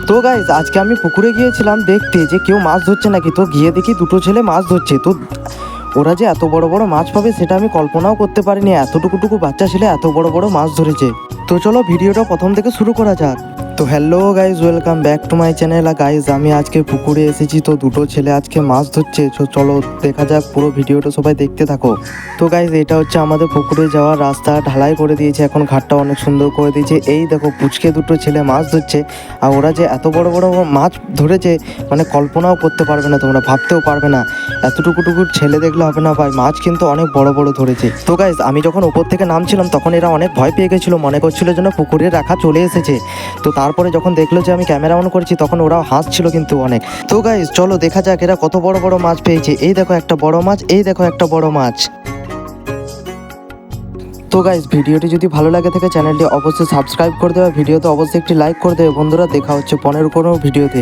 তো গাইজ আজকে আমি পুকুরে গিয়েছিলাম দেখতে যে কেউ মাছ ধরছে নাকি। তো গিয়ে দেখি দুটো ছেলে মাছ ধরছে। তো ওরা যে এত বড় বড় মাছ পাবে সেটা আমি কল্পনাও করতে পারিনি। এতটুকু বাচ্চা ছেলে এত বড় বড় মাছ ধরেছে। তো চলো ভিডিওটা প্রথম থেকে শুরু করা যাক। তো hello guys, welcome back to my channel. Guys আমি আজকে পুকুরে এসেছি। তো দুটো ছেলে আজকে মাছ ধরছে। তো চলো দেখা যাক, পুরো ভিডিওটা সবাই দেখতে থাকো। তো গাইজ এটা হচ্ছে আমাদের পুকুরে যাওয়ার রাস্তা, ঢালাই করে দিয়েছে, এখন ঘাটটা অনেক সুন্দর করে দিয়েছে। এই দেখো পুচকে দুটো ছেলে মাছ ধরছে। আর ওরা যে এত বড় বড় মাছ ধরেছে মানে কল্পনাও করতে পারবে না, তোমরা ভাবতেও পারবে না। এতটুকু ছেলে দেখলে হবে না ভাই, মাছ কিন্তু অনেক বড় বড় ধরেছে। তো গাইজ আমি যখন ওপর থেকে নামছিলাম তখন এরা অনেক ভয় পেয়ে গেছিলো, মনে করছিল যেন পুকুরে রাখা চলে এসেছে। তো তারপরে যখন দেখলো যে আমি ক্যামেরা অন করছি তখন ওরাও হাসছিল কিন্তু অনেক। তো গাইজ চলো দেখা যাক এরা কত বড় বড় মাছ পেয়েছে। এই দেখো একটা বড় মাছ, এই দেখো একটা বড় মাছ। তো গাইজ ভিডিওটি যদি ভালো লাগে থাকে চ্যানেলটি অবশ্যই সাবস্ক্রাইব করে দেবে, ভিডিওতে অবশ্যই একটি লাইক করে দেবে বন্ধুরা। দেখা হচ্ছে পরের কোনো ভিডিওতে।